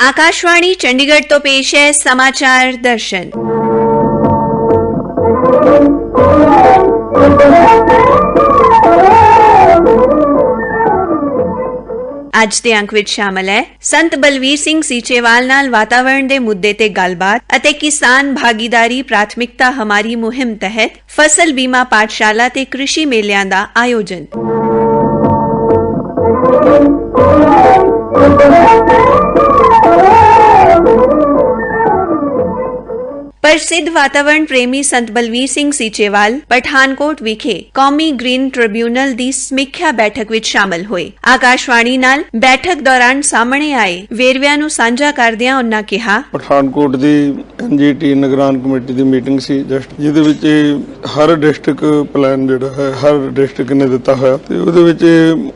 आकाशवाणी चंडीगढ़ तो पेश है समाचार दर्शन। ਅੱਜ ਦੇ ਅੰਕ ਵਿੱਚ ਸ਼ਾਮਲ ਹੈ ਸੰਤ ਬਲਵੀਰ ਸਿੰਘ ਸੀਚੇਵਾਲ ਨਾਲ ਵਾਤਾਵਰਣ ਦੇ ਮੁੱਦੇ ਤੇ ਗੱਲਬਾਤ ਅਤੇ ਕਿਸਾਨ ਭਾਗੀਦਾਰੀ ਪ੍ਰਾਥਮਿਕਤਾ ਹਮਾਰੀ ਮੁਹਿੰਮ ਤਹਿਤ ਫਸਲ ਬੀਮਾ ਪਾਠਸ਼ਾਲਾ ਤੇ ਕ੍ਰਿਸ਼ੀ ਮੇਲਿਆਂ ਦਾ ਆਯੋਜਨ। प्रसिद्ध वातावरण प्रेमी संत बलवीर सिंह सीचेवाल पठानकोट विखे कौमी ग्रीन ट्रिब्यूनल दी समीक्षा बैठक विच शामिल होए। आकाशवाणी नाल बैठक दौरान सामने आए वेरविਆਂ ਨੂੰ ਸਾਂਝਾ ਕਰਦਿਆਂ ਉਹਨਾਂ ਕਿਹਾ, ਪਠਾਨਕੋਟ ਦੀ ਐਨਜੀਟੀ ਨਿਗਰਾਨ ਕਮੇਟੀ ਦੀ ਮੀਟਿੰਗ ਸੀ ਜਸਟ, ਜਿਹਦੇ ਵਿੱਚ ਹਰ ਡਿਸਟ੍ਰਿਕਟ ਪਲਾਨ ਜਿਹੜਾ ਹੈ ਹਰ ਡਿਸਟ੍ਰਿਕਟ ਨੇ ਦਿੱਤਾ ਹੋਇਆ ਤੇ ਉਹਦੇ ਵਿੱਚ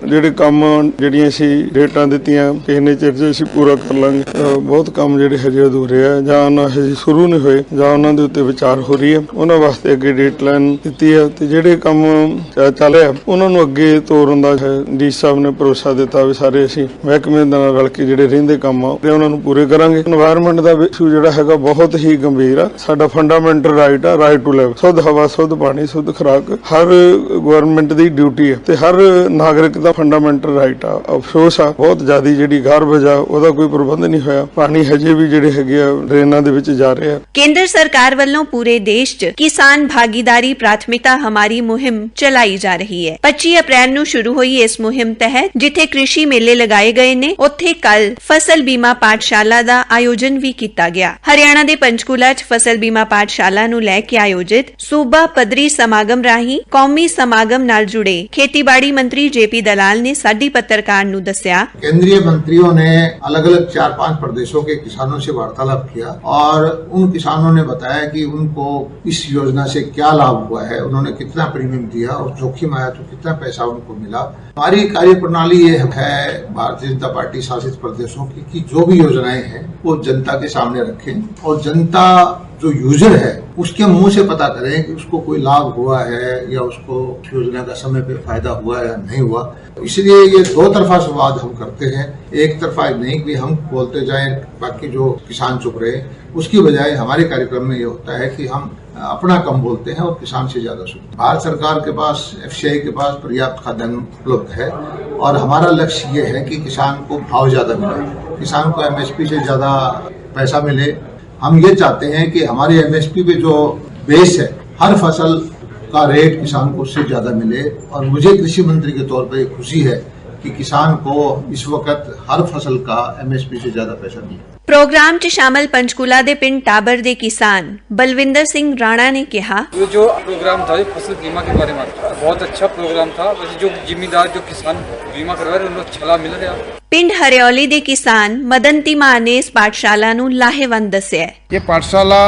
ਜਿਹੜੇ ਕੰਮ ਜਿਹੜੀਆਂ ਸੀ ਡੇਟਾਂ ਦਿੱਤੀਆਂ ਕਿੰਨੇ ਚਿਰ 'ਚ ਅਸੀਂ ਪੂਰਾ ਕਰ ਲਾਂਗੇ। ਬਹੁਤ ਕੰਮ ਜਿਹੜੇ ਹਜੇ ਅਧੂਰੇ ਆ ਜਾਂ ਉਹਨਾਂ ਹਜੇ ਸ਼ੁਰੂ ਨਹੀਂ ਹੋਏ ਜਾਂ ਉਹਨਾਂ ਦੇ ਉੱਤੇ ਵਿਚਾਰ ਹੋ ਰਹੀ ਹੈ, ਉਹਨਾਂ ਵਾਸਤੇ ਅੱਗੇ ਡੇਟ ਲਾਈਨ ਦਿੱਤੀ ਹੈ ਤੇ ਜਿਹੜੇ ਕੰਮ ਚੱਲ ਰਿਹਾ ਉਹਨਾਂ ਨੂੰ ਅੱਗੇ ਤੋਰਨ ਦਾ ਡੀ ਸਾਹਿਬ ਨੇ ਭਰੋਸਾ ਦਿੱਤਾ ਵੀ ਸਾਰੇ ਅਸੀਂ ਮਹਿਕਮੇ ਨਾਲ ਰਲ ਕੇ ਜਿਹੜੇ ਰਹਿੰਦੇ ਕੰਮ ਆ ਤੇ ਉਹਨਾਂ ਨੂੰ ਪੂਰੇ ਕਰਾਂਗੇ। এনवायरमेंट ਦਾ ਇਸ਼ੂ ਜਿਹੜਾ ਹੈਗਾ ਬਹੁਤ ਹੀ ਗੰਭੀਰ ਆ। ਸਾਡਾ ਫੰਡਾਮੈਂਟਲ ਰਾਈਟ ਆ, ਰਾਈਟ ਟੂ ਲਿਵ, ਸ਼ੁੱਧ ਹਵਾ, ਸ਼ੁੱਧ ਪਾਣੀ, ਸ਼ੁੱਧ ਖੁਰਾਕ ਹਰ ਗਵਰਨਮੈਂਟ ਦੀ ਡਿਊਟੀ ਹੈ ਤੇ ਹਰ ਨਾਗਰਿਕ ਦਾ ਫੰਡਾਮੈਂਟਲ ਰਾਈਟ ਆ। ਅਫਸੋਸ ਆ ਬਹੁਤ ਜ਼ਿਆਦਾ ਜਿਹੜੀ ਗਾਰਬੇਜ ਆ ਉਹਦਾ ਕੋਈ ਪ੍ਰਬੰਧ ਨਹੀਂ ਹੋਇਆ। ਪਾਣੀ ਹਜੇ ਵੀ ਜਿਹੜੇ ਹੈਗੇ ਆ ਡਰੇਨਾਂ ਦੇ ਵਿੱਚ ਜਾ ਰਹੇ ਆ। ਕੇਂਦਰ सरकार ਵੱਲੋਂ पूरे देश च किसान भागीदारी प्राथमिकता हमारी मुहिम चलाई जा रही है। 25 अप्रैल ਨੂੰ शुरू हुई इस मुहिम तहत जिथे कृषि मेले लगाए गए ने उत्थे कल फसल बीमा पाठशाला ਦਾ ਆਯੋਜਨ ਵੀ ਕੀਤਾ ਗਿਆ। ਹਰਿਆਣਾ ਦੇ ਪੰਚਕੂਲਾ 'ਚ ਫਸਲ ਬੀਮਾ ਪਾਠਸ਼ਾਲਾ ਨੂੰ ਲੈ ਕੇ ਆਯੋਜਿਤ ਸੂਬਾ ਪੱਧਰੀ ਸਮਾਗਮ ਰਾਹੀਂ ਕੌਮੀ ਸਮਾਗਮ ਨਾਲ ਜੁੜੇ ਖੇਤੀਬਾੜੀ ਮੰਤਰੀ जेपी दलाल ने साडी पत्रकार ਨੂੰ ਦੱਸਿਆ, केंद्रीय मंत्रियों ने अलग अलग 4-5 प्रदेशों के किसानों से वार्तालाप किया और उन किसानों ने बताया कि उनको इस योजना से क्या लाभ हुआ है, उन्होंने कितना प्रीमियम दिया और जोखिम आया तो कितना पैसा उनको मिला। हमारी कार्यप्रणाली ये है भारतीय जनता पार्टी शासित प्रदेशों की कि जो भी योजनाएं हैं वो जनता के सामने रखें और जनता जो यूजर है उसके मुंह से पता करें कि उसको कोई लाभ हुआ है या उसको योजना का समय पे फायदा हुआ या नहीं हुआ। इसलिए ये दो तरफा संवाद हम करते हैं, एक तरफा नहीं कि हम बोलते जाएं बाकी जो किसान चुप रहे। उसकी बजाय हमारे कार्यक्रम में ये होता है कि हम अपना कम बोलते हैं और किसान से ज्यादा सुनते हैं। भारत सरकार के पास एफसीआई के पास पर्याप्त खाद्यान्न उपलब्ध है और हमारा लक्ष्य ये है कि किसान को भाव ज्यादा मिले, किसान को एमएसपी से ज्यादा पैसा मिले। हम ये चाहते हैं कि हमारे एमएसपी पे जो बेस है हर फसल का रेट किसान को उससे ज्यादा मिले और मुझे कृषि मंत्री के तौर पर खुशी है कि किसान को इस वक्त हर फसल का एमएसपी से ज्यादा पैसा मिले। प्रोग्राम च शामिल पंचकूला दे पिंड टाबर दे किसान बलविंदर सिंह राणा ने कहा, ये जो प्रोग्राम था जो फसल बीमा के बारे में बहुत अच्छा प्रोग्राम था। वैसे जो जिम्मेदार जो किसान बीमा करवा रहे उनको अच्छा लाभ मिल रहा है। पिंड हरियाली दे किसान मदन तिमा ने इस पाठशाला नूं लाहेवंद दस्सिया। ये पाठशाला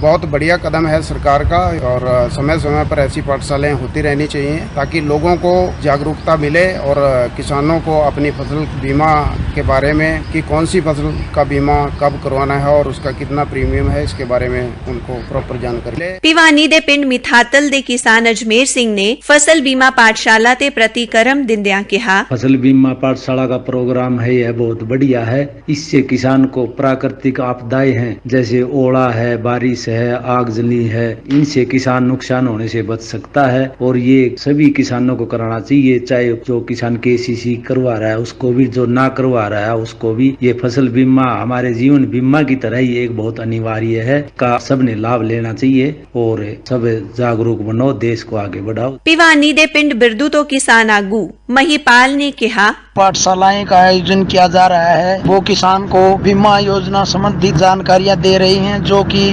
बहुत बढ़िया कदम है सरकार का और समय समय पर ऐसी पाठशालाएं होती रहनी चाहिए ताकि लोगों को जागरूकता मिले और किसानों को अपनी फसल बीमा के बारे में कि कौन सी फसल का बीमा कब करवाना है और उसका कितना प्रीमियम है इसके बारे में उनको प्रॉपर जानकारी ले। पिवानी दे पिंड मिथातल दे किसान अजमेर सिंह ने फसल बीमा पाठशाला ते प्रतिक्रम दिंदियां कहा, फसल बीमा पाठशाला का प्रोग्राम है यह बहुत बढ़िया है। इससे किसान को प्राकृतिक आपदाएं हैं जैसे ओला है, बारिश है, आगजनी है, इनसे किसान नुकसान होने से बच सकता है और ये सभी किसानों को कराना चाहिए। चाहे जो किसान केसीसी करवा रहा है उसको भी, जो ना करवा रहा है उसको भी। ये फसल बीमा हमारे जीवन बीमा की तरह ही एक बहुत अनिवार्य है का सबने लाभ लेना चाहिए और सब जागरूक बनो, देश को आगे बढ़ाओ। पिवानी दे पिंड बिरदू तो किसान आगू महिपाल ने कहा, पाठशालाएं का आयोजन किया जा रहा है वो किसान को बीमा योजना संबंधित जानकारियां दे रही हैं जो कि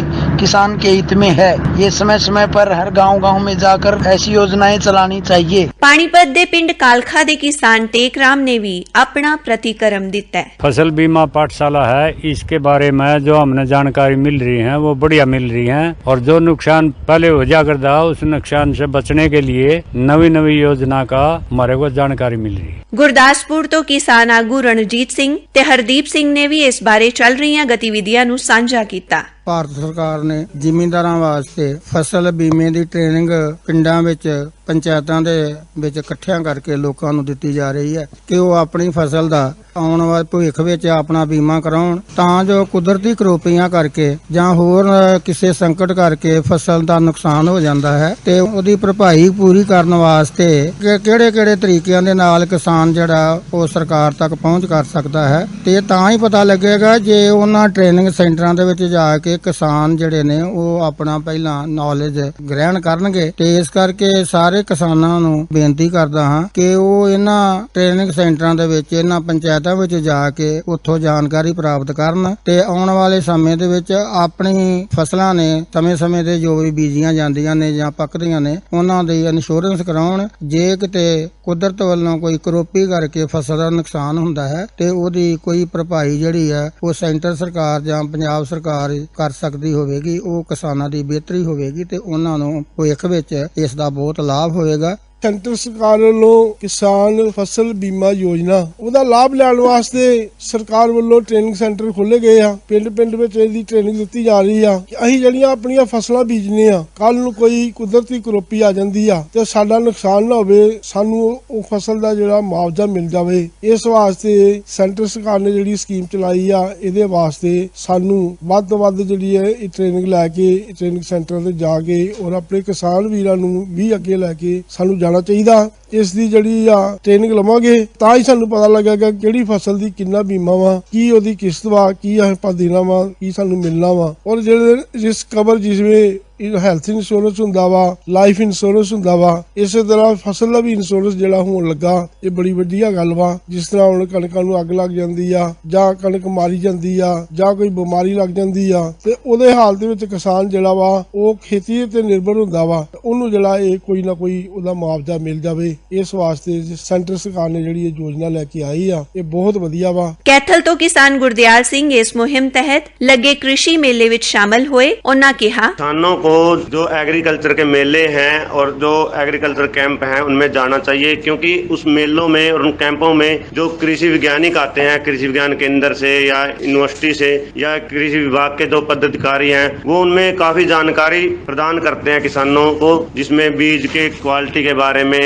किसान के हित में है। ये समय समय पर हर गांव में जाकर ऐसी योजनाएं चलानी चाहिए। पानीपत दे पिंड कालखा दे किसान टेकराम ने भी अपना प्रतिक्रम दिता है। फसल बीमा पाठशाला है, इसके बारे में जो हमने जानकारी मिल रही है वो बढ़िया मिल रही है और जो नुकसान पहले हो जा करता उस नुकसान से बचने के लिए नवी योजना का हमारे को जानकारी मिल रही है। गुरदासपुर तो किसान आगू रणजीत सिंह ते हरदीप सिंह ने भी इस बारे चल रही गतिविधियां नूं साझा कीता। ਭਾਰਤ ਸਰਕਾਰ ਨੇ ਜ਼ਿਮੀਂਦਾਰਾਂ ਵਾਸਤੇ ਫਸਲ ਬੀਮੇ ਦੀ ਟ੍ਰੇਨਿੰਗ ਪਿੰਡਾਂ ਵਿੱਚ ਪੰਚਾਇਤਾਂ ਦੇ ਵਿੱਚ ਇਕੱਠਿਆਂ ਕਰਕੇ ਲੋਕਾਂ ਨੂੰ ਦਿੱਤੀ ਜਾ ਰਹੀ ਹੈ ਕਿ ਉਹ ਆਪਣੀ ਫਸਲ ਦਾ ਆਉਣ ਵਾਲੇ ਭਵਿੱਖ ਵਿੱਚ ਆਪਣਾ ਬੀਮਾ ਕਰਾਉਣ, ਤਾਂ ਜੋ ਕੁਦਰਤੀ ਕਰੋਪੀਆਂ ਕਰਕੇ ਜਾਂ ਹੋਰ ਕਿਸੇ ਸੰਕਟ ਕਰਕੇ ਫਸਲ ਦਾ ਨੁਕਸਾਨ ਹੋ ਜਾਂਦਾ ਹੈ ਤੇ ਉਹਦੀ ਭਰਪਾਈ ਪੂਰੀ ਕਰਨ ਵਾਸਤੇ ਕਿਹੜੇ-ਕਿਹੜੇ ਤਰੀਕਿਆਂ ਦੇ ਨਾਲ ਕਿਸਾਨ ਜਿਹੜਾ ਉਹ ਸਰਕਾਰ ਤੱਕ ਪਹੁੰਚ ਕਰ ਸਕਦਾ ਹੈ। ਤੇ ਤਾਂ ਹੀ ਪਤਾ ਲੱਗੇਗਾ ਜੇ ਉਹਨਾਂ ਟ੍ਰੇਨਿੰਗ ਸੈਂਟਰਾਂ ਦੇ ਵਿੱਚ ਜਾ ਕੇ ਕਿਸਾਨ ਜਿਹੜੇ ਨੇ ਉਹ ਆਪਣਾ ਪਹਿਲਾਂ ਨੌਲੇਜ ਗ੍ਰਹਿਣ ਕਰਨਗੇ। ਤੇ ਇਸ ਕਰਕੇ ਸਾਰੇ ਕਿਸਾਨਾਂ ਨੂੰ ਬੇਨਤੀ ਕਰਦਾ ਹਾਂ ਕਿ ਉਹ ਇਹਨਾਂ ਟ੍ਰੇਨਿੰਗ ਸੈਂਟਰਾਂ ਦੇ ਵਿੱਚ, ਇਹਨਾਂ ਪੰਚਾਇਤਾਂ ਵਿੱਚ ਜਾ ਕੇ ਉੱਥੋਂ ਜਾਣਕਾਰੀ ਪ੍ਰਾਪਤ ਕਰਨ ਤੇ ਆਉਣ ਵਾਲੇ ਸਮੇਂ ਦੇ ਵਿੱਚ ਆਪਣੀ ਫਸਲਾਂ ਨੇ ਸਮੇਂ-ਸਮੇਂ ਤੇ ਜੋ ਵੀ ਬੀਜੀਆਂ ਜਾਂਦੀਆਂ ਨੇ ਜਾਂ ਪੱਕਦੀਆਂ ਨੇ ਉਹਨਾਂ ਦੀ ਇੰਸ਼ੋਰੈਂਸ ਕਰਾਉਣ। ਜੇ ਕਿਤੇ ਕੁਦਰਤ ਵੱਲੋਂ ਕੋਈ ਕਰੋਪੀ ਕਰਕੇ ਫਸਲ ਦਾ ਨੁਕਸਾਨ ਹੁੰਦਾ ਹੈ ਤੇ ਉਹਦੀ ਕੋਈ ਭਰਪਾਈ ਜਿਹੜੀ ਹੈ ਉਹ ਸੈਂਟਰ ਸਰਕਾਰ ਜਾਂ ਪੰਜਾਬ ਸਰਕਾਰ ਕਰ ਸਕਦੀ ਹੋਵੇਗੀ। ਉਹ ਕਿਸਾਨਾਂ ਦੀ ਬਿਹਤਰੀ ਹੋਵੇਗੀ ਤੇ ਉਹਨਾਂ ਨੂੰ ਭਵਿੱਖ ਵਿੱਚ ਇਸ ਦਾ ਬਹੁਤ ਲਾਭ ਹੋਵੇਗਾ। ਸੈਂਟਰ ਸਰਕਾਰ ਵੱਲੋਂ ਕਿਸਾਨ ਫਸਲ ਬੀਮਾ ਯੋਜਨਾ ਉਹਦਾ ਲਾਭ ਲੈਣ ਵਾਸਤੇ ਸਰਕਾਰ ਵੱਲੋਂ ਟ੍ਰੇਨਿੰਗ ਸੈਂਟਰ ਖੋਲੇ ਗਏ ਆ। ਪਿੰਡ ਵਿੱਚ ਇਹਦੀ ਟ੍ਰੇਨਿੰਗ ਦਿੱਤੀ ਜਾ ਰਹੀ ਆ ਕਿ ਅਸੀਂ ਜਿਹੜੀਆਂ ਆਪਣੀਆਂ ਫਸਲਾਂ ਬੀਜਨੇ ਆ, ਕੱਲ ਨੂੰ ਕੋਈ ਕੁਦਰਤੀ ਕਰੋਪੀ ਆ ਜਾਂਦੀ ਆ ਤੇ ਸਾਡਾ ਨੁਕਸਾਨ ਨਾ ਹੋਵੇ, ਸਾਨੂੰ ਉਹ ਫਸਲ ਦਾ ਜਿਹੜਾ ਮੁਆਵਜ਼ਾ ਮਿਲ ਜਾਵੇ। ਇਸ ਵਾਸਤੇ ਸੈਂਟਰ ਸਰਕਾਰ ਨੇ ਜਿਹੜੀ ਸਕੀਮ ਚਲਾਈ ਆ, ਇਹਦੇ ਵਾਸਤੇ ਸਾਨੂੰ ਵੱਧ ਤੋਂ ਵੱਧ ਜਿਹੜੀ ਹੈ ਇਹ ਟ੍ਰੇਨਿੰਗ ਲੈ ਕੇ ਟ੍ਰੇਨਿੰਗ ਸੈਂਟਰ ਤੇ ਜਾ ਕੇ ਔਰ ਆਪਣੇ ਕਿਸਾਨ ਵੀਰਾਂ ਨੂੰ ਵੀ ਅੱਗੇ ਲੈ ਕੇ ਸਾਨੂੰ ਚਾਹੀਦਾ। ਇਸ ਦੀ ਜਿਹੜੀ ਆ ਟ੍ਰੇਨਿੰਗ ਲਵਾਂਗੇ ਤਾਂ ਹੀ ਸਾਨੂੰ ਪਤਾ ਲੱਗੇਗਾ ਕਿਹੜੀ ਫਸਲ ਦੀ ਕਿੰਨਾ ਬੀਮਾ ਵਾ, ਕੀ ਉਹਦੀ ਕਿਸ਼ਤ ਵਾ, ਕੀ ਆਪਾਂ ਦੇਣਾ ਵਾ, ਕੀ ਸਾਨੂੰ ਮਿਲਣਾ ਵਾ। ਔਰ ਜਿਹੜੇ ਰਿਸਕ ਕਵਰ ਜਿਵੇਂ ਹੈਲਥ ਇੰਸ਼ੋਰੈਂਸ ਹੁੰਦਾ ਵਾ, ਲਾਈਫ ਇੰਸ਼ੋਰੈਂਸ ਹੁੰਦਾ ਵਾ, ਇਸੇ ਤਰ੍ਹਾਂ ਫਸਲ ਦਾ ਵੀ ਇੰਸ਼ੋਰੈਂਸ ਜਿਹੜਾ ਹੋਣ ਲੱਗਾ। ਇਹ ਬੜੀ ਵਧੀਆ ਗੱਲ ਵਾ। ਜਿਸ ਤਰ੍ਹਾਂ ਹੁਣ ਕਣਕਾਂ ਨੂੰ ਅੱਗ ਲੱਗ ਜਾਂਦੀ ਆ ਜਾਂ ਕਣਕ ਮਾਰੀ ਜਾਂਦੀ ਆ ਜਾਂ ਕੋਈ ਬਿਮਾਰੀ ਲੱਗ ਜਾਂਦੀ ਆ ਤੇ ਉਹਦੇ ਹਾਲ ਦੇ ਵਿੱਚ ਕਿਸਾਨ ਜਿਹੜਾ ਵਾ ਉਹ ਖੇਤੀ ਤੇ ਨਿਰਭਰ ਹੁੰਦਾ ਵਾ, ਉਹਨੂੰ ਜਿਹੜਾ ਇਹ ਕੋਈ ਨਾ ਕੋਈ ਉਹਦਾ ਮੁਆਵਜ਼ਾ ਮਿਲ ਜਾਵੇ। ਇਸ ਵਾਸਤੇ ਸੈਂਟਰ ਸਰਕਾਰ ਨੇ ਜਿਹੜੀ ਇਹ ਯੋਜਨਾ ਲੈ ਕੇ ਆਈ ਆ, ਇਹ ਬਹੁਤ ਵਧੀਆ ਵਾ। ਕੈਥਲ ਤੋਂ ਕਿਸਾਨ ਗੁਰਦਿਆਲ ਸਿੰਘ ਇਸ ਮੁਹਿੰਮ ਤਹਿਤ ਲੱਗੇ कृषि मेले ਵਿੱਚ शामिल हुए। उन्होंने कहा, किसानों को जो एग्रीकल्चर के मेले हैं और जो एग्रीकल्चर कैंप हैं उनमें जाना चाहिए, क्योंकि उस मेलों में और उन कैंपों में जो कृषि वैज्ञानिक आते हैं, कृषि विज्ञान केंद्र से या यूनिवर्सिटी से या कृषि विभाग के जो पदाधिकारी हैं, वो उनमें काफी जानकारी प्रदान करते हैं किसानों को, जिसमें बीज के क्वालिटी के बारे में,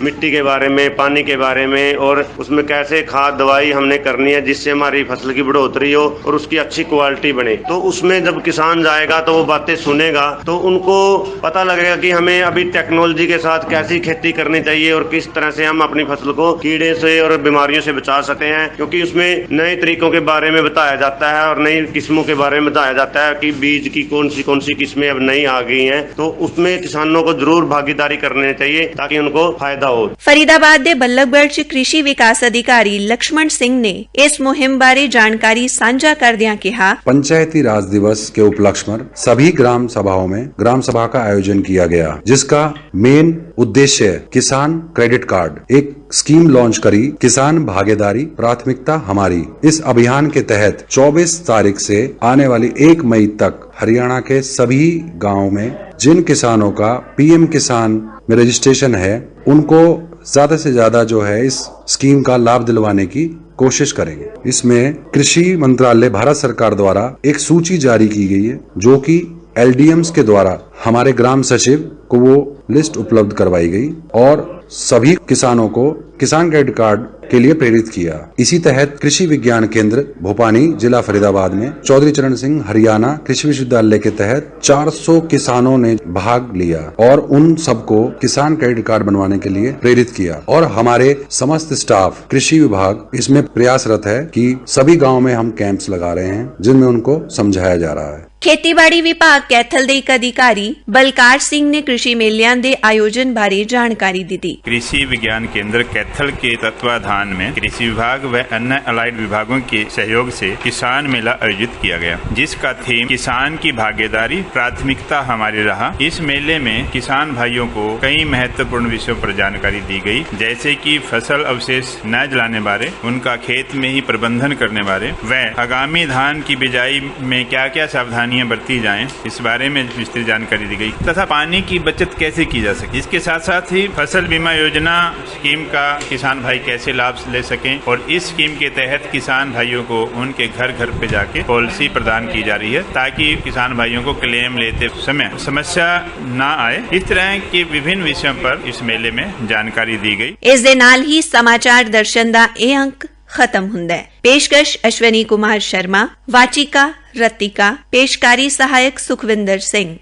मिट्टी के बारे में, पानी के बारे में और उसमें कैसे खाद दवाई हमने करनी है जिससे हमारी फसल की बढ़ोतरी हो और उसकी अच्छी क्वालिटी बने। तो उसमें जब किसान जाएगा तो वो बातें सुनेगा तो उनको पता लगेगा कि हमें अभी टेक्नोलॉजी के साथ कैसी खेती करनी चाहिए और किस तरह से हम अपनी फसल को कीड़े से और बीमारियों से बचा सकते हैं, क्योंकि उसमें नए तरीकों के बारे में बताया जाता है और नई किस्मों के बारे में बताया जाता है कि बीज की कौन सी किस्में अब नई आ गई हैं। तो उसमें किसानों को जरूर भागीदारी करनी चाहिए ताकि उनको फायदा हो। फरीदाबाद ਦੇ ਬੱਲਗਗੜ੍ਹ 'ਚ कृषि विकास अधिकारी लक्ष्मण सिंह ने इस मुहिम बारे जानकारी साझा करदियां कहा, पंचायती राज दिवस के उपलक्ष्य पर सभी ग्राम सभाओं में ग्राम सभा का आयोजन किया गया, जिसका मेन उद्देश्य किसान क्रेडिट कार्ड एक स्कीम लॉन्च करी, किसान भागीदारी प्राथमिकता हमारी। इस अभियान के तहत 24 तारीख से आने वाली 1 मई तक हरियाणा के सभी गाँव में जिन किसानों का PM किसान में रजिस्ट्रेशन है उनको ज्यादा से ज्यादा जो है इस स्कीम का लाभ दिलवाने की कोशिश करेंगे। इसमें कृषि मंत्रालय भारत सरकार द्वारा एक सूची जारी की गई है, जो कि LDMs के द्वारा हमारे ग्राम सचिव को वो लिस्ट उपलब्ध करवाई गई और सभी किसानों को किसान क्रेडिट कार्ड के लिए प्रेरित किया। इसी तहत कृषि विज्ञान केंद्र भोपानी जिला फरीदाबाद में चौधरी चरण सिंह हरियाणा कृषि विश्वविद्यालय के तहत 400 किसानों ने भाग लिया और उन सबको किसान क्रेडिट कार्ड बनवाने के लिए प्रेरित किया। और हमारे समस्त स्टाफ कृषि विभाग इसमें प्रयासरत है कि सभी गाँव में हम कैंप्स लगा रहे हैं जिनमें उनको समझाया जा रहा है। ਖੇਤੀਬਾੜੀ ਵਿਭਾਗ ਕੈਥਲ ਦੇ ਇੱਕ ਅਧਿਕਾਰੀ ਬਲਕਾਰ ਸਿੰਘ ਨੇ कृषि मेलियां ਦੇ आयोजन बारे जानकारी दी। कृषि विज्ञान केंद्र कैथल के तत्वाधान में कृषि विभाग व अन्य अलाइड विभागों के सहयोग से किसान मेला आयोजित किया गया, जिसका थीम किसान की भागीदारी प्राथमिकता हमारी रहा। इस मेले में किसान भाइयों को कई महत्वपूर्ण विषयों पर जानकारी दी गई, जैसे कि फसल अवशेष न जलाने बारे, उनका खेत में ही प्रबंधन करने बारे व आगामी धान की बिजाई में क्या क्या सावधानी सावधानियां बरती जाएं, इस बारे में विस्तृत जानकारी दी गई तथा पानी की बचत कैसे की जा सके। इसके साथ साथ ही फसल बीमा योजना स्कीम का किसान भाई कैसे लाभ ले सकें और इस स्कीम के तहत किसान भाइयों को उनके घर घर पे जाके पॉलिसी प्रदान की जा रही है ताकि किसान भाइयों को क्लेम लेते समय समस्या ना आए। इस तरह के विभिन्न विषयों पर इस मेले में जानकारी दी गई। इस दे नाल ही समाचार दर्शन दा ए अंक खत्म हुंदा है। पेशकश अश्वनी कुमार शर्मा, वाचिका रतिका, पेशकारी सहायक सुखविंदर सिंह।